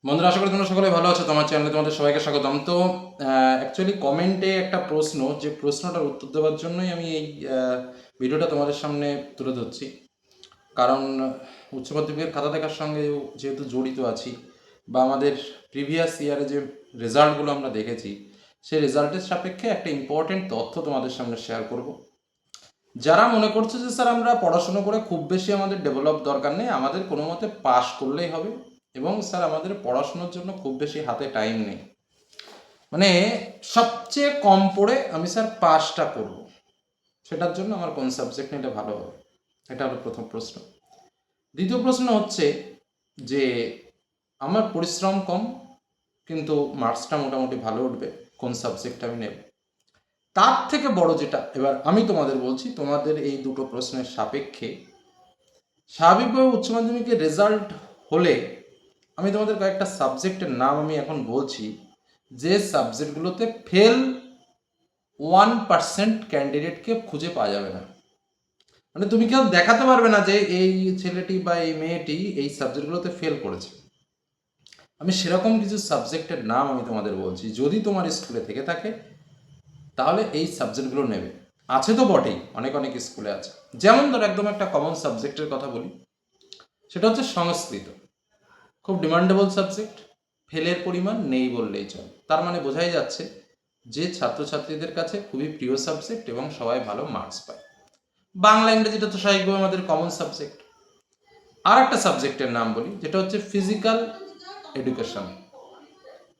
বন্ধুরা, আশা করি তোমরা সকলে ভালো আছো। তোমার চ্যানেলে তোমাদের সবাইকে স্বাগতম। তো অ্যাকচুয়ালি কমেন্টে একটা প্রশ্ন, যে প্রশ্নটার উত্তর দেওয়ার জন্যই আমি এই ভিডিওটা তোমাদের সামনে তুলে ধরছি। কারণ উচ্চ মাধ্যমিকের খাতা দেখার সঙ্গে যেহেতু জড়িত আছি, বা আমাদের প্রিভিয়াস ইয়ারে যে রেজাল্টগুলো আমরা দেখেছি, সেই রেজাল্টের সাপেক্ষে একটা ইম্পর্টেন্ট তথ্য তোমাদের সামনে শেয়ার করব। যারা মনে করছে যে স্যার আমরা পড়াশুনো করে খুব বেশি আমাদের ডেভেলপ দরকার নেই, আমাদের কোনো মতে পাস করলেই হবে, এবং স্যার আমাদের পড়াশোনার জন্য খুব বেশি হাতে টাইম নেই, মানে সবচেয়ে কম পড়ে আমি স্যার পাসটা করব, সেটার জন্য আমার কোন সাবজেক্ট নিলে ভালো হবে, এটা হলো প্রথম প্রশ্ন। দ্বিতীয় প্রশ্ন হচ্ছে যে আমার পরিশ্রম কম কিন্তু মার্কসটা মোটামুটি ভালো উঠবে, কোন সাবজেক্ট আমি নেব। তার থেকে বড় যেটা এবার আমি তোমাদের বলছি, তোমাদের এই দুটো প্রশ্নের সাপেক্ষে স্বাভাবিকভাবে উচ্চ মাধ্যমিকের রেজাল্ট হলে আমি তোমাদের কয়েকটা সাবজেক্টের নাম আমি এখন বলছি, যে সাবজেক্টগুলোতে ফেল 1% ক্যান্ডিডেটকে খুঁজে পাওয়া যাবে না। মানে তুমি কেউ দেখাতে পারবে না যে এই ছেলেটি বা এই মেয়েটি এই সাবজেক্টগুলোতে ফেল করেছে। আমি সেরকম কিছু সাবজেক্টের নাম আমি তোমাদের বলছি, যদি তোমার স্কুলে থেকে থাকে তাহলে এই সাবজেক্টগুলো নেবে। আছে তো বটেই, অনেক অনেক স্কুলে আছে। যেমন ধর একদম একটা কমন সাবজেক্টের কথা বলি, সেটা হচ্ছে সংস্কৃত। খুব ডিমান্ডেবল সাবজেক্ট, ফেলের পরিমাণ নেই বললেই চলে। তার মানে বোঝাই যাচ্ছে যে ছাত্রছাত্রীদের কাছে খুবই প্রিয় সাবজেক্ট এবং সবাই ভালো মার্কস পায়। বাংলা ইংরেজিটা তো স্বাভাবিকভাবে আমাদের কমন সাবজেক্ট। আর একটা সাবজেক্টের নাম বলি, যেটা হচ্ছে ফিজিক্যাল এডুকেশন।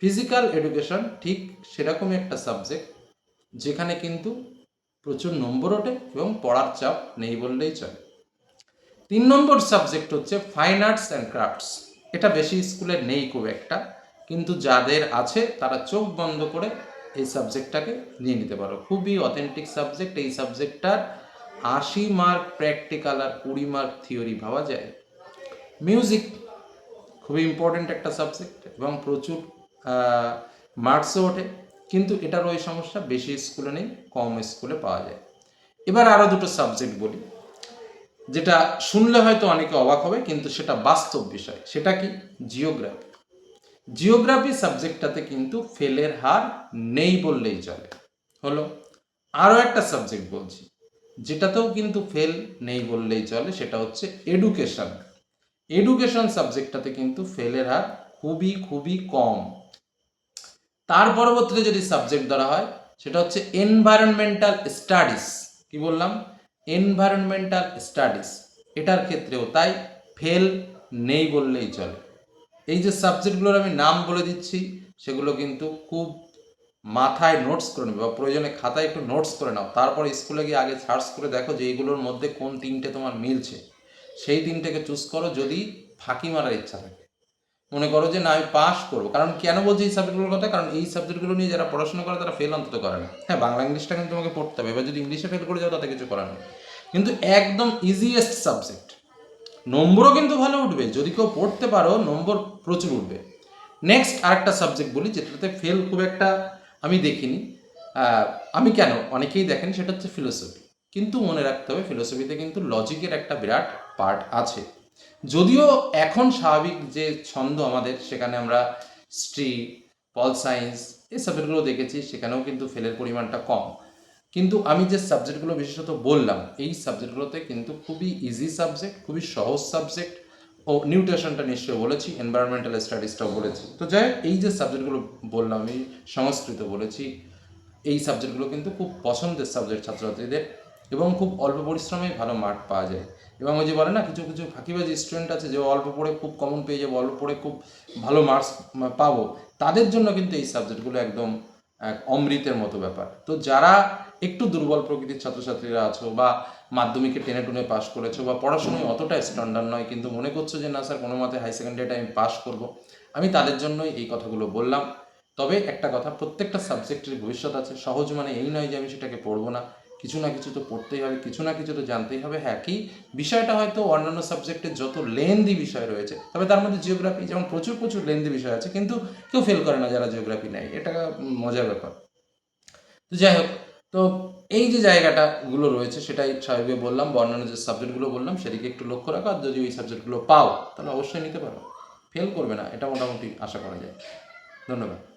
ফিজিক্যাল এডুকেশন ঠিক সেরকমই একটা সাবজেক্ট, যেখানে কিন্তু প্রচুর নম্বর ওঠে এবং পড়ার চাপ নেই বললেই চলে। 3 নম্বর সাবজেক্ট হচ্ছে ফাইন আর্টস অ্যান্ড ক্রাফটস। এটা বেশি স্কুলে নেই খুব একটা, কিন্তু যাদের আছে তারা চোখ বন্ধ করে এই সাবজেক্টটাকে নিয়ে নিতে পারো। খুবই অথেন্টিক সাবজেক্ট। এই সাবজেক্টটার 80 মার্ক প্র্যাকটিক্যাল আর 20 মার্ক থিওরি ভাবা যায়। মিউজিক খুবই ইম্পর্টেন্ট একটা সাবজেক্ট এবং প্রচুর মার্কসও ওঠে, কিন্তু এটার ওই সমস্যা, বেশি স্কুলে নেই, কম স্কুলে পাওয়া যায়। এবার আরও দুটো সাবজেক্ট বলি, যেটা শুনলে হয়তো অনেকে অবাক হবে, কিন্তু সেটা বাস্তব বিষয়। সেটা কি? জিওগ্রাফি। জিওগ্রাফি সাবজেক্টটাতে কিন্তু ফেলের হার নেই বললেই চলে। হলো। আরও একটা সাবজেক্ট বলছি, যেটাতেও কিন্তু ফেল নেই বললেই চলে, সেটা হচ্ছে এডুকেশন। এডুকেশন সাবজেক্টটাতে কিন্তু ফেলের হার খুবই খুবই কম। তার পরবর্তীতে যদি সাবজেক্ট ধরা হয়, সেটা হচ্ছে এনভায়রনমেন্টাল স্টাডিজ। কি বললাম? Environmental studies. এটার ক্ষেত্রেও তাই ফেল নেই বললেই চলে। এই যে সাবজেক্টগুলোর আমি নাম বলে দিচ্ছি, সেগুলো কিন্তু খুব মাথায় নোটস করে নেবে, বা প্রয়োজনে খাতায় একটু নোটস করে নাও। তারপরে স্কুলে গিয়ে আগে সার্চ করে দেখো যে এইগুলোর মধ্যে কোন তিনটে তোমার মিলছে, সেই তিনটেকে চুজ করো। যদি ফাঁকি মারার ইচ্ছা থাকে, মনে করো যে না আমি পাস করবো। কারণ কেন বলছি এই সাবজেক্টগুলোর কথা? কারণ এই সাবজেক্টগুলো নিয়ে যারা পড়াশোনা করে তারা ফেল অন্তত করে না। হ্যাঁ, বাংলা ইংলিশটা কিন্তু তোমাকে পড়তে হবে, এবার যদি ইংলিশে ফেল করে যাও তাতে কিছু করার নেই। কিন্তু একদম ইজিয়েস্ট সাবজেক্ট, নম্বরও কিন্তু ভালো উঠবে, যদি কেউ পড়তে পারো নম্বর প্রচুর উঠবে। নেক্সট আরেকটা সাবজেক্ট বলি, যেটাতে ফেল খুব একটা আমি দেখিনি। আমি কেন, অনেকেই দেখেন, সেটা হচ্ছে ফিলোসফি। কিন্তু মনে রাখতে হবে, ফিলোসফিতে কিন্তু লজিকের একটা বিরাট পার্ট আছে। যদিও এখন স্বাভাবিক যে ছন্দ আমাদের, সেখানে আমরা হিস্ট্রি, পল সায়েন্স, এই সাবজেক্টগুলো দেখেছি, সেখানেও কিন্তু ফেলের পরিমাণটা কম। কিন্তু আমি যে সাবজেক্টগুলো বিশেষত বললাম, এই সাবজেক্টগুলোতে কিন্তু খুবই ইজি সাবজেক্ট, খুবই সহজ সাবজেক্ট। ও নিউট্রিশনটা নিশ্চয়ই বলেছি, এনভায়রনমেন্টাল স্টাডিজটাও বলেছি। তো যাই, এই যে সাবজেক্টগুলো বললাম, আমি সংস্কৃত বলেছি, এই সাবজেক্টগুলো কিন্তু খুব পছন্দের সাবজেক্ট ছাত্রছাত্রীদের, এবং খুব অল্প পরিশ্রমে ভালো মার্ক পাওয়া যায়। এবং ওই যে বলে না, কিছু কিছু ফাঁকিবাজি স্টুডেন্ট আছে যে অল্প পড়ে খুব কমন পেয়ে যাবো, অল্প পড়ে খুব ভালো মার্কস পাবো, তাদের জন্য কিন্তু এই সাবজেক্টগুলো একদম এক অমৃতের মতো ব্যাপার। তো যারা একটু দুর্বল প্রকৃতির ছাত্রছাত্রীরা আছো, বা মাধ্যমিকে টেনে টুনে পাশ করেছো, বা পড়াশোনায় অতটা স্ট্যান্ডার্ড নয়, কিন্তু মনে করছো যে না স্যার কোনো মতে হাই সেকেন্ডারিটা আমি পাশ করবো, আমি তাদের জন্যই এই কথাগুলো বললাম। তবে একটা কথা, প্রত্যেকটা সাবজেক্টের ভবিষ্যৎ আছে। সহজ মানে এই নয় যে আমি সেটাকে পড়বো না, কিছু না কিছু তো পড়তেই হবে, কিছু না কিছু তো জানতেই হবে। হ্যাঁ, কি বিষয়টা হয়তো অন্যান্য সাবজেক্টের যত লেন্দি বিষয় রয়েছে, তবে তার মধ্যে জিওগ্রাফি যেমন প্রচুর প্রচুর লেন্দি বিষয় আছে, কিন্তু কেউ ফেল করে না যারা জিওগ্রাফি নেয়, এটা মজার ব্যাপার। তো যাই হোক, তো এই যে জায়গাটাগুলো রয়েছে, সেটাই স্বাভাবিক বললাম, বা অন্যান্য যে সাবজেক্টগুলো বললাম সেদিকে একটু লক্ষ্য রাখো। আর যদি ওই সাবজেক্টগুলো পাও, তাহলে অবশ্যই নিতে পারো। ফেল করবে না, এটা মোটামুটি আশা করা যায়। ধন্যবাদ।